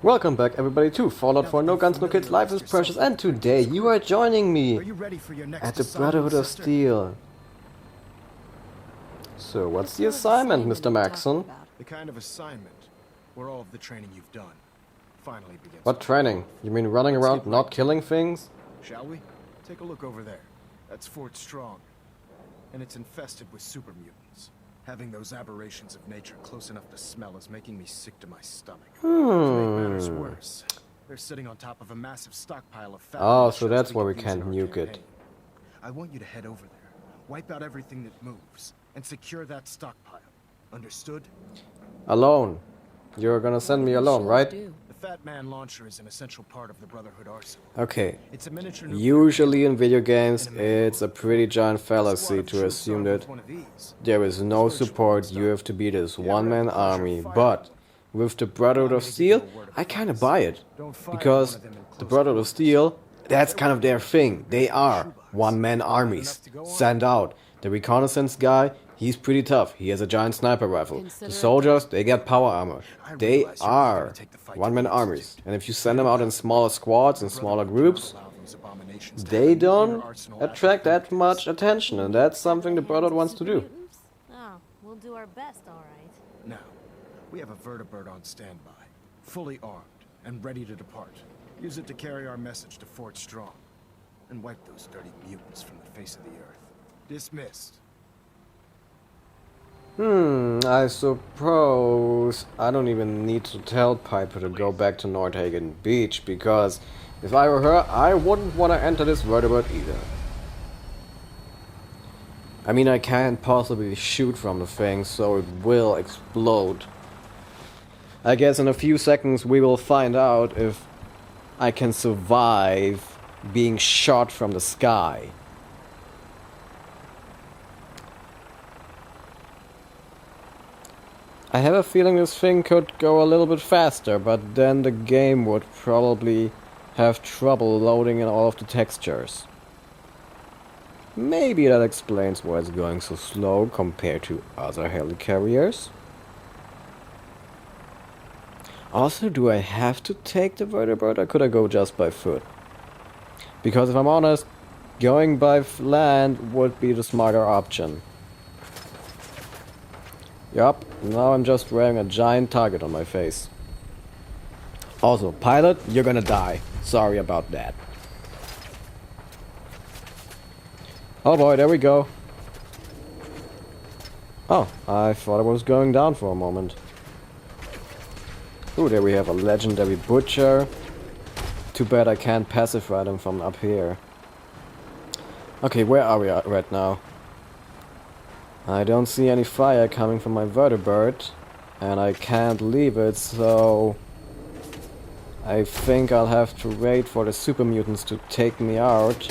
Welcome back everybody to Fallout 4 No Guns No Kids, Life is Precious, and today you are joining me at the Brotherhood of Steel. So what's the assignment, Mr. Maxson? The kind of assignment where all of the training you've done finally begins. What training? You mean running around not killing things? Shall we? Take a look over there. That's Fort Strong. And it's infested with super mutants. Having those aberrations of nature close enough to smell is making me sick to my stomach. To make matters worse, they're sitting on top of a massive stockpile of fat. Oh, so that's why we can't nuke it. I want you to head over there, wipe out everything that moves, and secure that stockpile. Understood? Alone. You're gonna send me alone, right? The Fat Man launcher is an essential part of the Brotherhood arsenal. Okay. It's a miniature Usually in video games, it's a pretty giant fallacy to assume that there is no support, you have to be this one-man army. But with the Brotherhood of Steel, I kinda buy it. Because the Brotherhood of Steel, that's kind of their thing. They are one-man armies. Sent out. The reconnaissance guy, he's pretty tough. He has a giant sniper rifle. The soldiers, they get power armor. They are one-man armies. And if you send them out in smaller squads and smaller groups, they don't attract that much attention. And that's something the Brotherhood wants to do. Oh, we'll do our best, all right. Now, we have a vertibird on standby, fully armed and ready to depart. Use it to carry our message to Fort Strong and wipe those dirty mutants from the face of the earth. Dismissed. I suppose I don't even need to tell Piper to go back to Nordhagen Beach, because if I were her, I wouldn't want to enter this vertibird either. I mean, I can't possibly shoot from the thing, so it will explode. I guess in a few seconds we will find out if I can survive being shot from the sky. I have a feeling this thing could go a little bit faster, but then the game would probably have trouble loading in all of the textures. Maybe that explains why it's going so slow compared to other helicarriers. Also, do I have to take the vertibird, or could I go just by foot? Because if I'm honest, going by land would be the smarter option. Yup, now I'm just wearing a giant target on my face. Also, pilot, you're gonna die. Sorry about that. Oh boy, there we go. Oh, I thought I was going down for a moment. Ooh, there we have a legendary butcher. Too bad I can't pacify them from up here. Okay, where are we at right now? I don't see any fire coming from my vertibird, and I can't leave it, so I think I'll have to wait for the super mutants to take me out.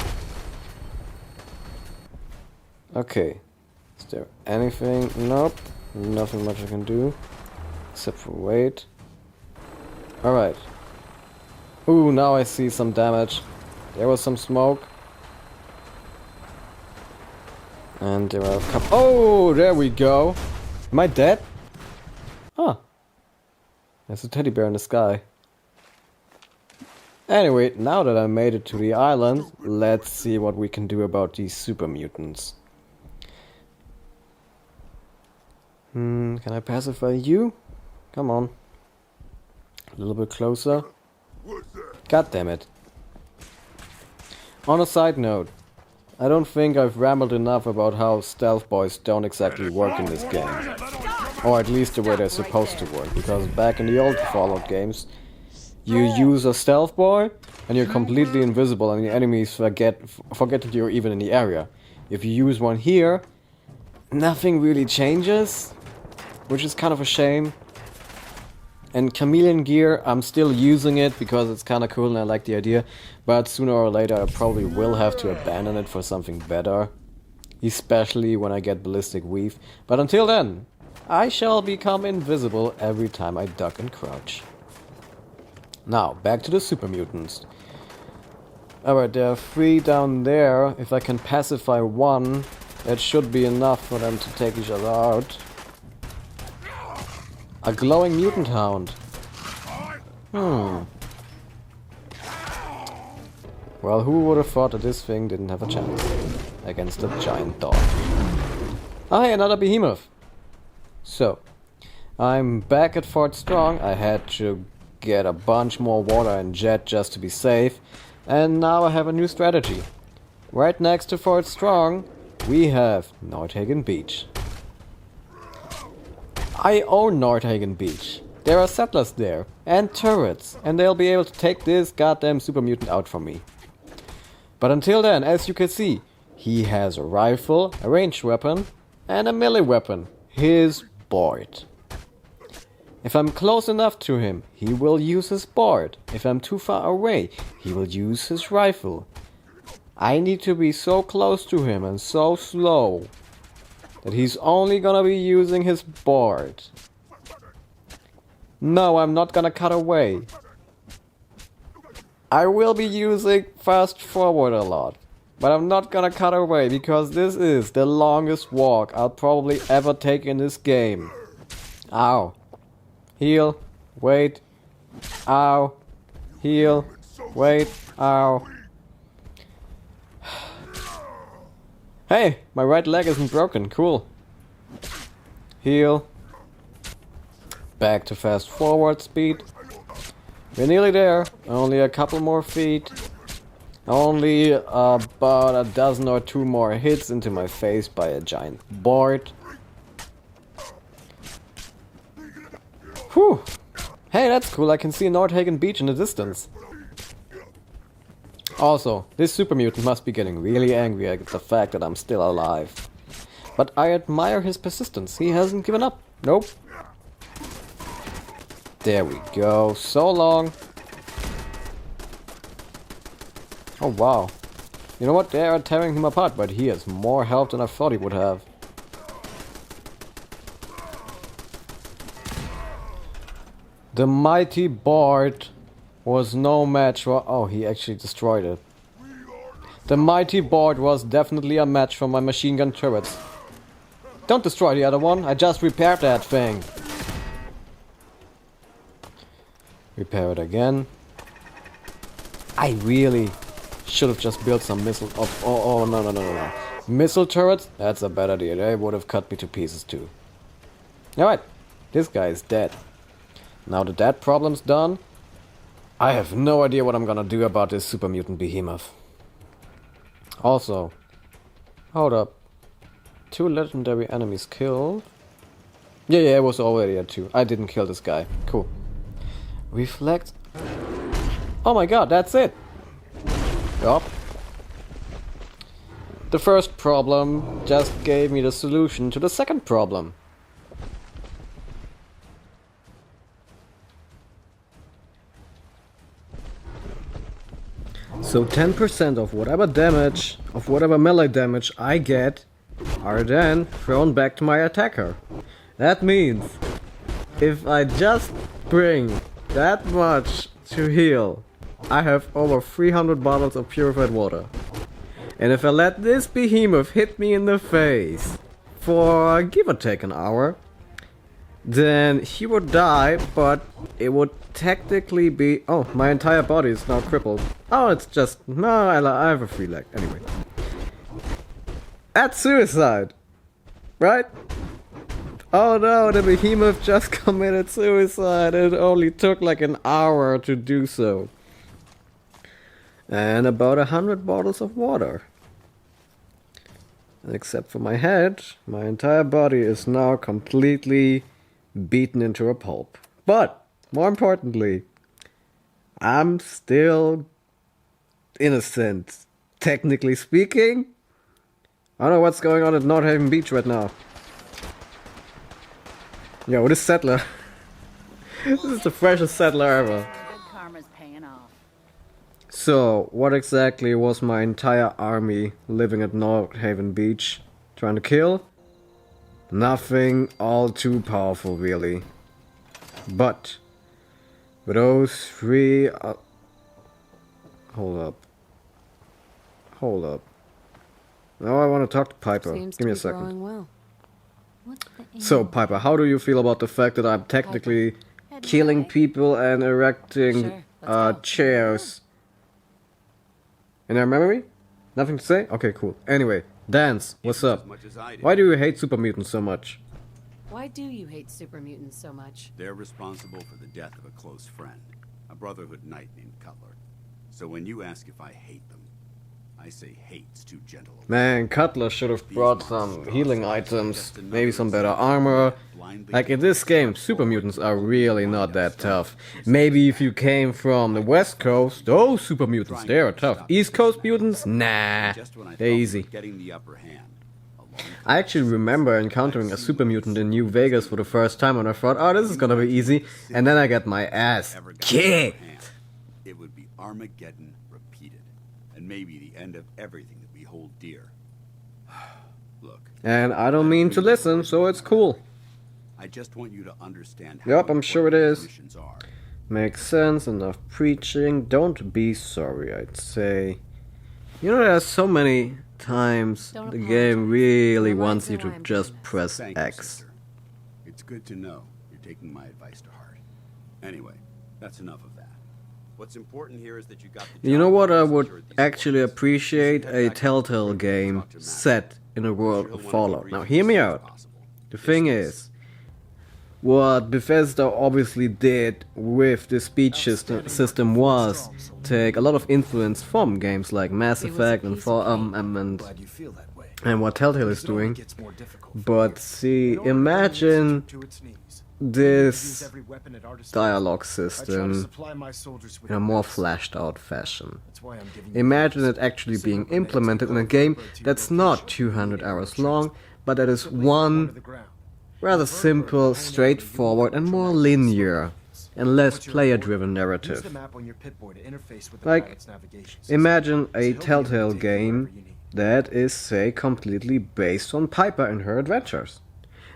Okay, is there anything? Nope, nothing much I can do, except for wait. Alright. Ooh, now I see some damage. There was some smoke. And there are a couple. Oh, there we go. Am I dead? Huh. There's a teddy bear in the sky. Anyway, now that I made it to the island, let's see what we can do about these super mutants. Can I pacify you? Come on. A little bit closer. God damn it. On a side note, I don't think I've rambled enough about how stealth boys don't exactly work in this game. Or at least the way they're supposed to work, because back in the old Fallout games, you use a stealth boy and you're completely invisible and the enemies forget that you're even in the area. If you use one here, nothing really changes, which is kind of a shame. And chameleon gear, I'm still using it because it's kind of cool and I like the idea, but sooner or later I probably will have to abandon it for something better, especially when I get ballistic weave. But until then, I shall become invisible every time I duck and crouch. Now, back to the super mutants. Alright, there are 3 down there. If I can pacify one, that should be enough for them to take each other out. A glowing mutant hound. Well, who would have thought that this thing didn't have a chance against a giant dog? Oh, hey, another behemoth. So, I'm back at Fort Strong. I had to get a bunch more water and jet just to be safe. And now I have a new strategy. Right next to Fort Strong, we have Nordhagen Beach. I own Nordhagen Beach. There are settlers there, and turrets, and they'll be able to take this goddamn super mutant out from me. But until then, as you can see, he has a rifle, a ranged weapon, and a melee weapon, his board. If I'm close enough to him, he will use his board. If I'm too far away, he will use his rifle. I need to be so close to him and so slow that he's only gonna be using his board. No, I'm not gonna cut away. I will be using fast forward a lot, but I'm not gonna cut away because this is the longest walk I'll probably ever take in this game. Ow. Heal. Wait. Ow. Heal. Wait. Ow. Hey, my right leg isn't broken. Cool. Heal. Back to fast forward speed. We're nearly there. Only a couple more feet. Only about a dozen or two more hits into my face by a giant board. Whew. Hey, that's cool. I can see Nordhagen Beach in the distance. Also, this super mutant must be getting really angry at the fact that I'm still alive. But I admire his persistence. He hasn't given up. Nope. There we go. So long. Oh wow. You know what? They are tearing him apart, but he has more health than I thought he would have. The mighty board was no match for... Oh, he actually destroyed it. The mighty board was definitely a match for my machine gun turrets. Don't destroy the other one. I just repaired that thing. Repair it again. I really should have just built some missile... Oh, no. Missile turrets? That's a bad idea. They would have cut me to pieces too. Alright. This guy is dead. Now that that problem's done, I have no idea what I'm gonna do about this super mutant behemoth. Also, hold up. 2 legendary enemies killed. Yeah, it was already at 2. I didn't kill this guy. Cool. Reflect. Oh my god, that's it. Yup. The first problem just gave me the solution to the second problem. So 10% of whatever damage, of whatever melee damage I get, are then thrown back to my attacker. That means, if I just bring that much to heal, I have over 300 bottles of purified water. And if I let this behemoth hit me in the face for give or take an hour, then he would die, but it would technically be... Oh, my entire body is now crippled. Oh, it's just... No, I have a free leg. Anyway. That's suicide. Right? Oh no, the behemoth just committed suicide. It only took like an hour to do so. And about 100 bottles of water. Except for my head, my entire body is now completely beaten into a pulp. But, more importantly, I'm still innocent. Technically speaking. I don't know what's going on at Nordhaven Beach right now. Yo, this settler. This is the freshest settler ever. Good karma's paying off. So, what exactly was my entire army living at Nordhaven Beach trying to kill? Nothing all too powerful, really. But, with those 3... Hold up. Now I want to talk to Piper. Seems Give me a to be second. going well. What's the aim? So, Piper, how do you feel about the fact that I'm technically killing away? people and erecting Sure, let's go. chairs. In our memory? Nothing to say? Okay, cool. Anyway, Dance, what's up? Why do you hate super mutants so much? Why do you hate super mutants so much? They're responsible for the death of a close friend, a Brotherhood knight named Cutler. So when you ask if I hate them, I say hate's too gentle. Man, Cutler should have brought some healing items, maybe some better armor. Like in this game, super mutants are really not that tough. Maybe if you came from the West Coast, those super mutants, they are tough. East Coast mutants? Nah, they're easy. Getting the upper hand. I actually remember encountering a super mutant in New Vegas for the first time and I thought, oh, this is gonna be easy. And then I get my ass kicked. It would be Armageddon repeated, and maybe the end of everything that we hold dear. Look, And I don't mean to listen, so it's cool. I just want you to understand Yep, how I'm sure it important is. these missions are. Makes sense, enough preaching. Don't be sorry, I'd say. You know, there's so many times Don't the apologize. game really You're right wants you where to I'm just doing this. press Thank you, X. sister. It's good to know you're taking my advice to heart. Anyway, that's enough of that. What's important here is that you got the You know job what I done and would secured these actually orders. appreciate? You should A head back to Telltale the game talk to Matt. set in a world She'll of wanna Fallout. debrief Now as hear me soon as out. possible. The thing Business. is, what Bethesda obviously did with the speech system was take a lot of influence from games like Mass It was a Effect and piece of Glad you feel that way. and what Telltale is It only doing. gets more difficult from But here. see, In order to bring the imagine Institute to its knees, this use every weapon at our disposal. dialogue I try to system supply my soldiers with in a the more best. flashed out fashion. That's why I'm giving you Imagine this. it actually Sit being up when they implemented take in a off, game go to that's your not location, 200 you hours need long, but that is Simply one one to the ground. rather simple, straightforward and more linear and less player-driven Use narrative. the map on your Pip-Boy to interface with the Like, pilot's navigation system. Imagine This a will help you Telltale take game wherever you need. that is, say, completely based on Piper and her adventures.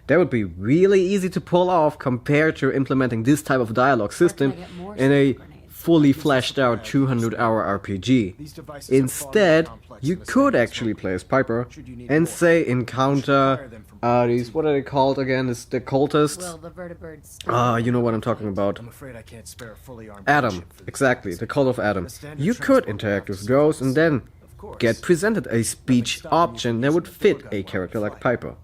That would be really easy to pull off compared to implementing this type of dialogue system get more in a super grenades? fully fleshed out 200-hour RPG. These devices are far more Instead, complex you than a could standard actually smoke play as Piper Should you need and more, say you encounter should hire them from these, what are they called again? Is the cultists? Will the vertebrates... You know what I'm talking about. I'm afraid I can't spare a fully armed Adam, ship for this exactly, task. the Cult of Adam. A standard You could transport interact route with those and then Of course. get presented a speech stopping you option from that would using the fit door gun a while character you like fly. Piper.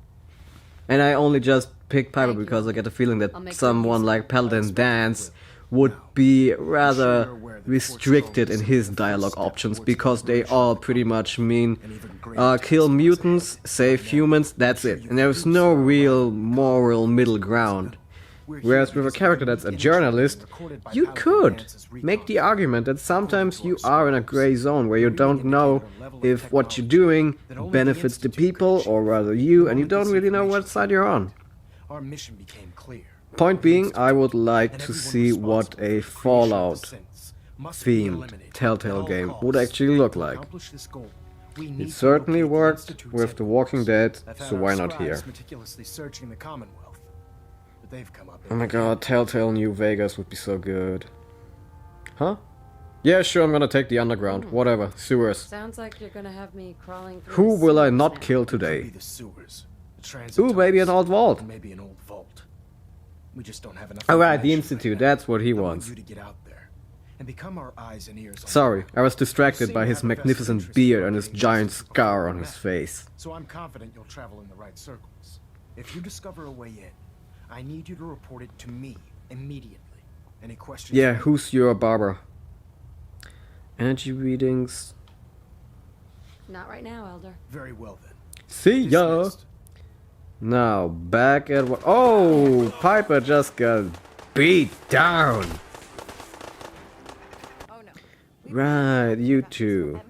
And I only just picked Piper Thank you. because I get the feeling that I'll make someone good use like of Paladin Dance would be rather restricted in his dialogue options because they all pretty much mean kill mutants, save humans, that's it. And there's no real moral middle ground. Whereas with a character that's a journalist, you could make the argument that sometimes you are in a gray zone where you don't know if what you're doing benefits the people or rather you, and you don't really know what side you're on. Our mission became clear. Point being, I would like And to everyone see what responsible a for the creation of the Fallout sins must be themed eliminated at Telltale all game costs. would actually look To like. accomplish this goal, we need It to certainly locate the worked Institute's with The Walking Dead, I've had so our why not scribes here? meticulously searching the Commonwealth, but they've come up Oh my empty. god, Telltale New Vegas would be so good. Huh? Yeah, sure, I'm gonna take the underground. Whatever, sewers. Sounds like you're gonna have me crawling through Who the will I sewers not now. kill Could be today? the sewers, the transit Ooh, maybe an tunnels, old vault. and maybe an old vault. We just don't have enough. Alright, the information Institute, right now. that's what he I want wants. you to get out there and become our eyes and ears on the Sorry, ground. I was distracted by his magnificent beard and his giant scar on his face. So I'm confident you'll travel in the right circles. If you discover a way in, I need you to report it to me immediately. Any questions? Yeah, who's your barber? Energy readings. Not right now, Elder. Very well then. See ya! Dismissed. Now, back at what? Oh! Piper just got beat down! Oh no. Right, you two.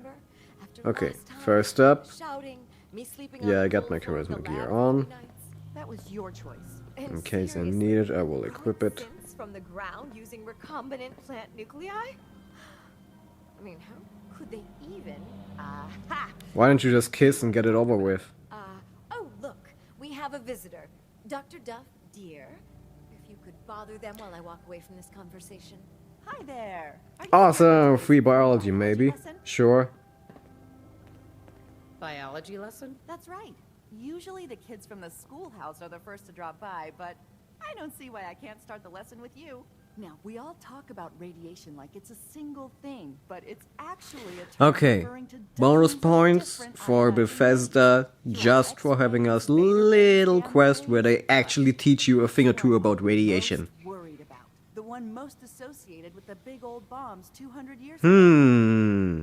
Okay, first up. Yeah, I got my charisma gear on. That was your choice. In case I need it, I will equip it. From the ground using recombinant plant nuclei? I mean, how could they even? Aha! Why don't you just kiss and get it over with? Oh, look, we have a visitor. Dr. Duff, dear. If you could bother them while I walk away from this conversation. Hi there. Are you Awesome! Free biology, maybe. lesson? Sure. Biology lesson? That's right. Usually the kids from the schoolhouse are the first to drop by, but I don't see why I can't start the lesson with you. Now, we all talk about radiation like it's a single thing, but it's actually a term Okay, referring to bonus dozens of points different for ionizing Bethesda rays. just for having a little quest where they actually teach you a thing or two about radiation. Most worried about. The one most associated with the big old bombs 200 years Hmm.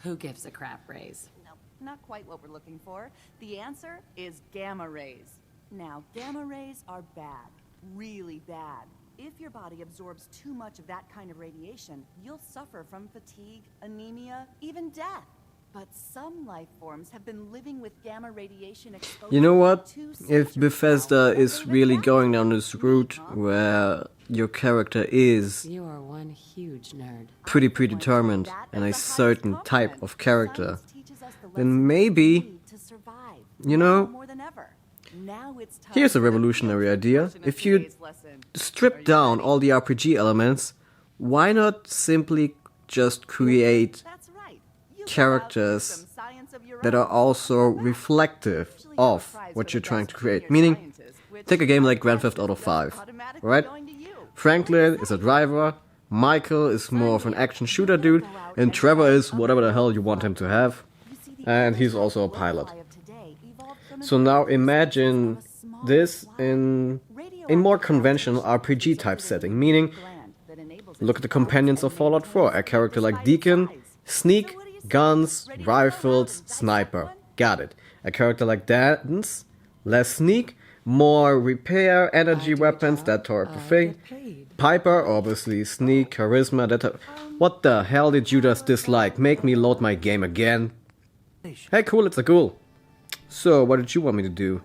Who gives a crap raise? No, not quite what we're looking for. The answer is gamma rays. Now, gamma rays are bad. Really bad. If your body absorbs too much of that kind of radiation, you'll suffer from fatigue, anemia, even death. But some life forms have been living with gamma radiation exposure. You know what? for 2 If centuries Bethesda now, and is they've really adapted. going down this route Huh? where your character is You are one huge nerd. pretty I would predetermined take that and as a the highest certain type compliment. of character, Science teaches us the then lessons we maybe, need to survive, you now know, more than ever. Now it's time here's a for the revolutionary real idea. version of If you today's lesson. strip down all the RPG elements, why not simply just create That's right. You go out, do characters some science of your that own. are also reflective Usually you're of a prize what for you're the trying to best create? junior Meaning, scientist, which take a game like Grand I Theft guess Auto is 5, automatically right? going to you. Franklin is a driver, Michael is more of an action shooter dude, and Trevor is whatever the hell you want him to have. You see, the And he's oversized also a blowfly pilot. of today evolved from So an now early imagine species of a small this fly. in Radioactive more conventional radiation RPG type resulted in setting, a meaning gland that enables it look to at the balance companions of and Fallout maintain 4, a character like despite its Deacon, size. sneak, So what do you say? guns, Ready to throw down rifles, and dice sniper. that one? Got it. A character like Dance, less sneak, more repair, energy I do a weapons, job, that sort of I thing. get paid. Piper, obviously sneak, charisma, that type. What the hell did you just dislike? Make me load my game again. Hey, cool, it's a ghoul. So, what did you want me to do?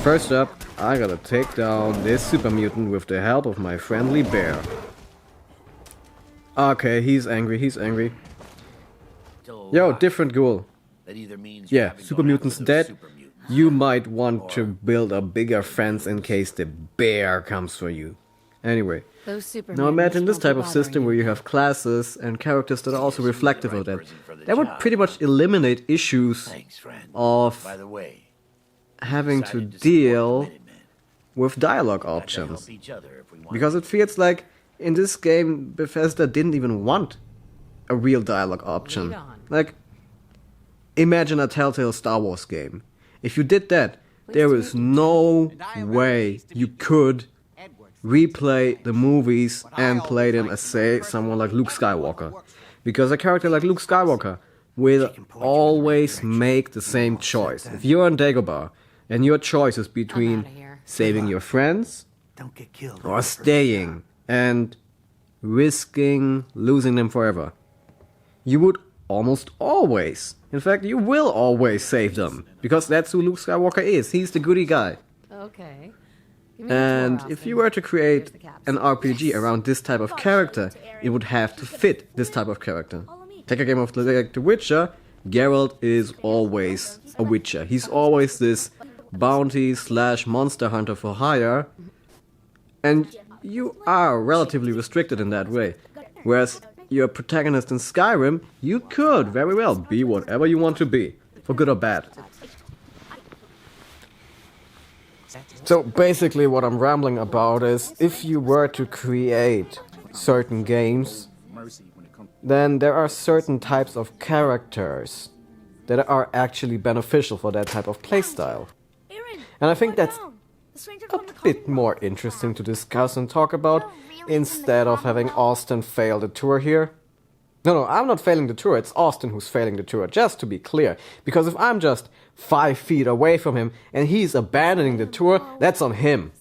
First up, I gotta take down this super mutant with the help of my friendly bear. Okay, he's angry, he's angry. Yo, different ghoul. That either means Yeah, super mutant's dead. You might want to build a bigger fence in case the bear comes for you. Anyway, Those super now imagine this mutants won't type be of system bothering where you you. have classes and characters that are also reflective of that. for the That would job. pretty much eliminate issues Thanks, friend. of By the way, having to decided support deal the Minutemen. with dialogue Glad to options. help each other if we want. Because it feels like in this game Bethesda didn't even want a real dialogue option. Lead on. Like, imagine a Telltale Star Wars game. If you did that, there is no way you could replay the movies and play them as, say, someone like Luke Skywalker. Because a character like Luke Skywalker will always make the same choice. If you're on Dagobah and your choice is between outta here. saving your friends Don't get killed. or staying and risking losing them forever, you would almost always, in fact, you will always save them. Because that's who Luke Skywalker is. He's the goody guy. Okay. Give me a And tour, if Austin. you were to Here's create the caps. an RPG around this type of character, it would have to fit this type of character. Take a game of like The Witcher, Geralt is always a Witcher. He's always this bounty / monster hunter for hire, and you are relatively restricted in that way. Whereas your protagonist in Skyrim, you could very well be whatever you want to be, for good or bad. So basically what I'm rambling about is, if you were to create certain games, then there are certain types of characters that are actually beneficial for that type of playstyle. And I think that's a bit more interesting to discuss and talk about, instead of having Austin fail the tour here. No, I'm not failing the tour, it's Austin who's failing the tour, just to be clear. Because if I'm just 5 feet away from him and he's abandoning the tour, that's on him.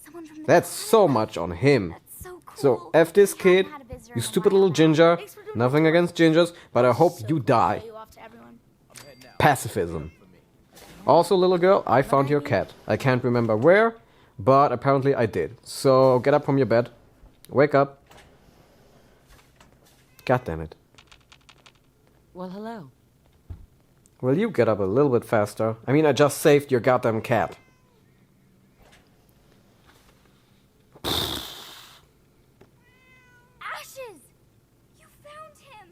That's so much on him. So, F this kid, you stupid little ginger. Nothing against gingers, but I hope you die. Pacifism. Also, little girl, I found your cat. I can't remember where, but apparently I did. So, get up from your bed. Wake up. God damn it. Well, hello. Will you get up a little bit faster? I mean, I just saved your goddamn cat. Ashes! You found him!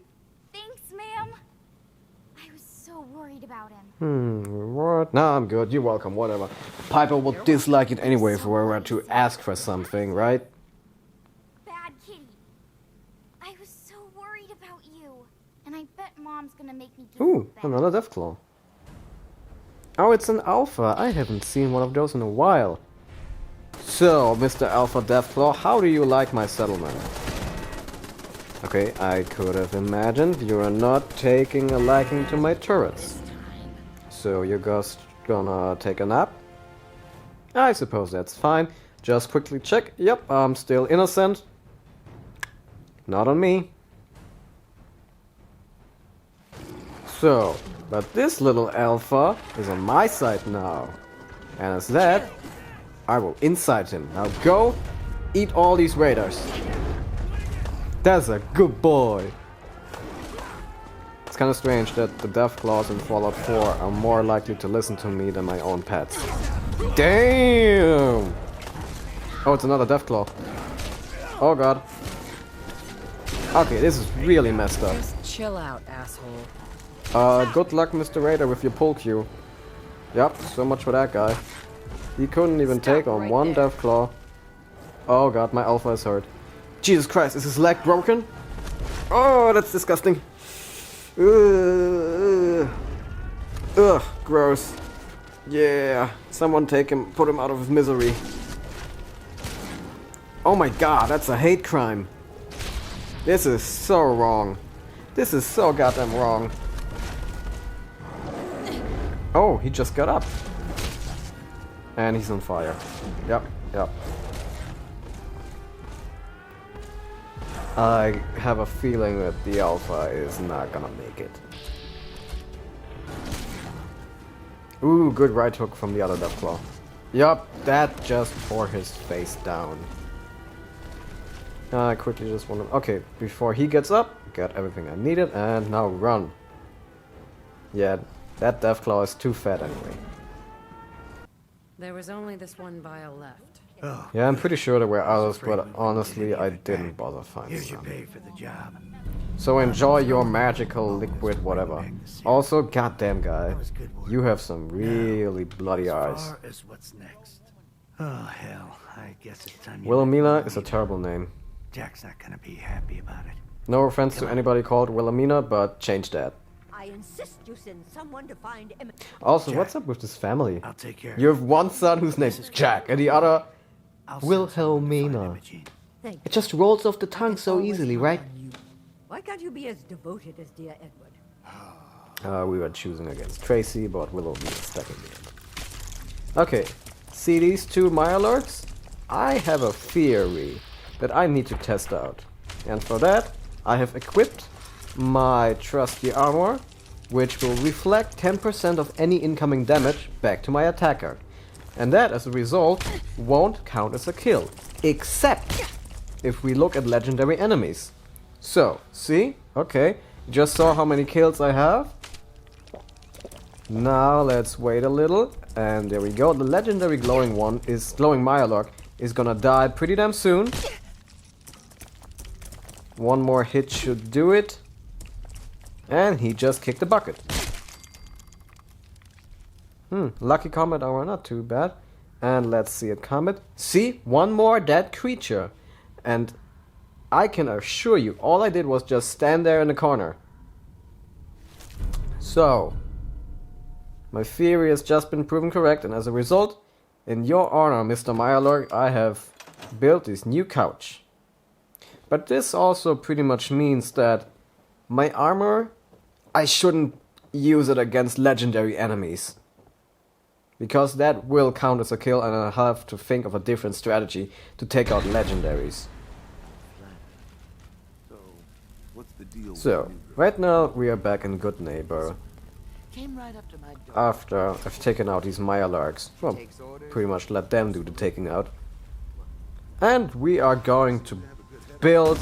Thanks, ma'am. I was so worried about him. What? No, I'm good. You're welcome. Whatever. Piper would dislike it anyway if we were to ask for something, right? Bad kitty. I was so worried about you. And I bet Mom's gonna make me give you Ooh, back. another Deathclaw. Oh, it's an Alpha. I haven't seen one of those in a while. So, Mr. Alpha Deathclaw, how do you like my settlement? Okay, I could have imagined you are not taking a liking to my turrets. So you're just gonna take a nap? I suppose that's fine. Just quickly check. Yep, I'm still innocent. Not on me. So, but this little alpha is on my side now. And as that, I will incite him. Now go, eat all these raiders. That's a good boy. It's kind of strange that the Deathclaws in Fallout 4 are more likely to listen to me than my own pets. Damn! Oh, it's another Deathclaw. Oh god. Okay, this is really messed up. Just chill out, asshole. Good luck, Mr. Raider, with your pull queue. Yep, so much for that guy. He couldn't even take on one Deathclaw. Oh god, my alpha is hurt. Jesus Christ, is his leg broken? Oh, that's disgusting. Ugh, gross. Yeah, someone take him, put him out of his misery. Oh my god, that's a hate crime. This is so wrong. This is so goddamn wrong. Oh, he just got up. And he's on fire. Yep, yep. I have a feeling that the alpha is not gonna make it. Ooh, good right hook from the other Deathclaw. Yup, that just tore his face down. I quickly just want to... Okay, before he gets up, got everything I needed, and now run. Yeah, that Deathclaw is too fat anyway. There was only this one vial left. Oh, Yeah, I'm pretty sure there were others, but honestly, I didn't bother finding here's your them. pay for the job. So enjoy your magical liquid whatever. Also, goddamn guy, That was good work. you have some really bloody As eyes. far as what's next. Oh hell, I guess it's time. you Wilhelmina let me is a leave. terrible name. Jack's not gonna be happy about it. No offense to anybody called Wilhelmina, but change that. I insist you send someone to find Also, Jack. what's up with this family? I'll take care of You have one son whose name's Jack, and the other... I'll send someone to find Wilhelmina. Imogene. Thank It just rolls off the tongue so easily, right? Why can't you be as devoted as dear Edward? We were choosing against Tracy, but Wilhelmina stuck in the end. Okay, see these two Mirelurks? I have a theory that I need to test out. And for that, I have equipped my trusty armor, which will reflect 10% of any incoming damage back to my attacker. And that, as a result, won't count as a kill. Except if we look at legendary enemies. So, see? Okay, just saw how many kills I have. Now let's wait a little. And there we go. The legendary glowing Mirelurk is gonna die pretty damn soon. One more hit should do it. And he just kicked the bucket. Lucky combat armor, not too bad. And let's see it combat. See, one more dead creature. And I can assure you, all I did was just stand there in the corner. So, my theory has just been proven correct, and as a result, in your honor, Mr. Mirelurk, I have built this new couch. But this also pretty much means that my armor, I shouldn't use it against legendary enemies. Because that will count as a kill, and I'll have to think of a different strategy to take out legendaries. What's the deal? So, right now we are back in Good Neighbor. Came right up to my door. After I've taken out these Mirelurks. Well, pretty much let them do the taking out. And we are going to build...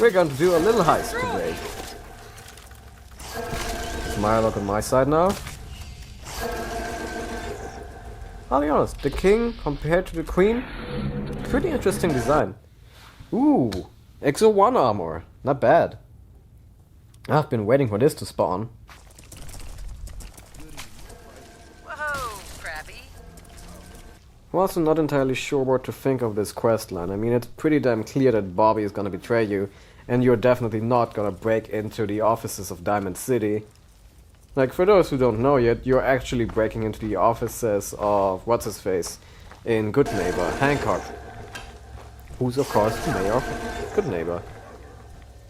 We're going to do a little heist today. Is Mirelurk on my side now? I'll be honest, the king compared to the queen, pretty interesting design. Ooh, Exo 1 armor, not bad. I've been waiting for this to spawn. Whoa, Krabby. I'm also not entirely sure what to think of this quest line. I mean, it's pretty damn clear that Bobby is gonna betray you, and you're definitely not gonna break into the offices of Diamond City. Like, for those who don't know yet, you're actually breaking into the offices of what's-his-face in Good Neighbor, Hancock. Who's, of course, the mayor of Good Neighbor.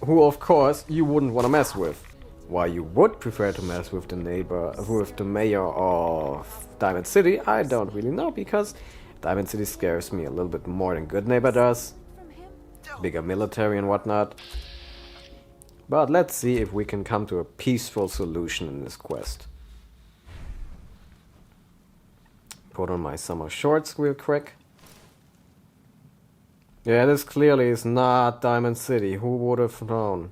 Who, of course, you wouldn't want to mess with. Why you would prefer to mess with the mayor of Diamond City, I don't really know, because Diamond City scares me a little bit more than Good Neighbor does. Bigger military and whatnot. But let's see if we can come to a peaceful solution in this quest. Put on my summer shorts real quick. Yeah, this clearly is not Diamond City. Who would have known?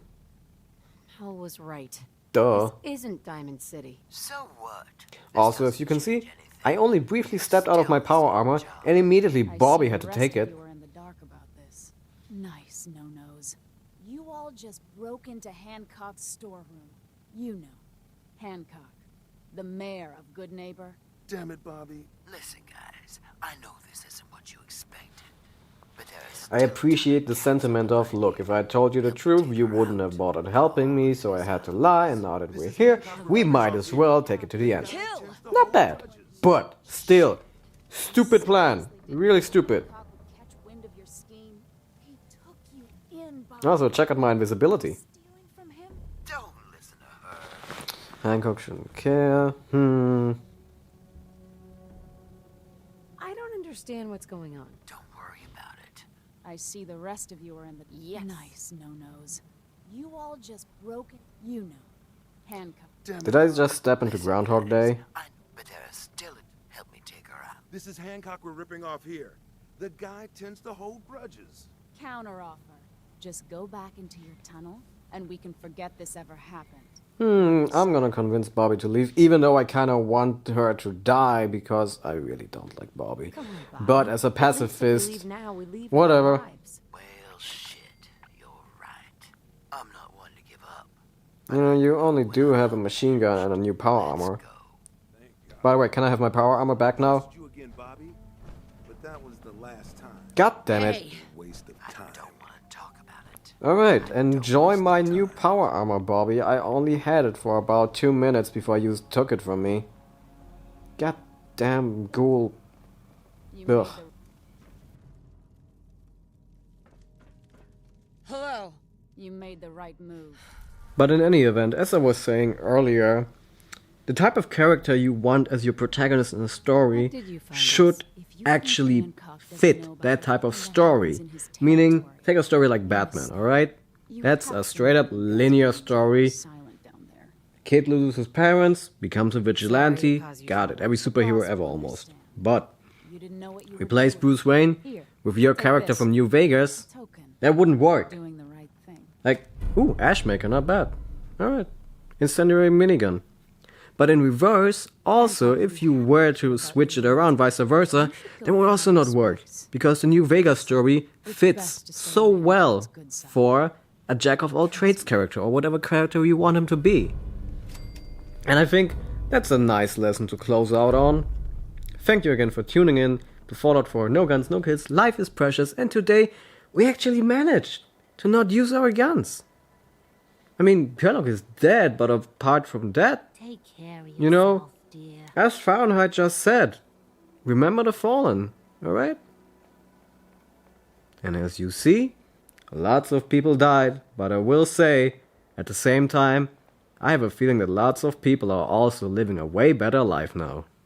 Hal was right. Duh. This isn't Diamond City. So what? Also, as you can see, I only briefly stepped out of my power armor, and immediately Bobby had to take it. You were in the dark about this. Nice no-nos. You all just broke into Hancock's storeroom. You know, Hancock, the mayor of Good Neighbor. Damn it, Bobby. Listen, guys, I know this isn't what you expected, but there's I appreciate the sentiment of, look, if I told you the truth, you wouldn't have bothered helping me, so I had to lie, and now that we're here, we might as well take it to the end. Not bad, but still, stupid plan. Really stupid. Hancock would catch wind of your scheme. He took you in, Bobby. Also, check out my invisibility. Stealing from him? don't listen to her. Hancock shouldn't care. I don't understand what's going on. Don't worry about it. I see the rest of you are in the nice no-nos. You all just broke it. You know, Hancock. Did I just step into Groundhog Day? But there's still help me take her out. This is Hancock we're ripping off here. The guy tends to hold grudges. Counteroffer. Just go back into your tunnel, and we can forget this ever happened. I'm gonna convince Bobby to leave, even though I kinda want her to die, because I really don't like Bobby. Come on, Bobby. But as a If we pacifist, leave now, we leave whatever. our lives. Well, shit, you're right. I'm not one to give up. You know, you only do have a machine gun and a new power armor. Go. By the way, can I have my power armor back now? You again, Bobby. But that was the last time. God damn it. Hey, Waste of I time. don't want to talk about it. Alright, enjoy my new power armor, Bobby. I only had it for about 2 minutes before you took it from me. God damn ghoul. You Ugh. hello. You made the right move. But in any event, as I was saying earlier, the type of character you want as your protagonist in a story What did you find should us? If you think actually Hancock doesn't know fit about that type of everything that story. happens in his Meaning, territory, take a story like Batman, alright? you That's have a to straight up be linear story. silent down there. Kid loses his parents, becomes a vigilante. cause you Got it, trouble. every superhero Boss ever will almost. understand. But You didn't know what you replace were doing. Bruce Wayne Here, with your take character this. from New Vegas, Token. that wouldn't work. Doing the right thing. Like, ooh, Ashmaker, not bad. Alright. Incendiary minigun. But in reverse, also, if you were to switch it around, vice versa, that would also not work. Because the New Vegas story fits so well for a jack-of-all-trades character, or whatever character you want him to be. And I think that's a nice lesson to close out on. Thank you again for tuning in to Fallout 4 No Guns, No Kills. Life is precious, and today we actually managed to not use our guns. I mean, Kellog is dead, but apart from that, Take care of yourself, you know, dear. as Fahrenheit just said, remember the fallen, alright? And as you see, lots of people died, but I will say, at the same time, I have a feeling that lots of people are also living a way better life now.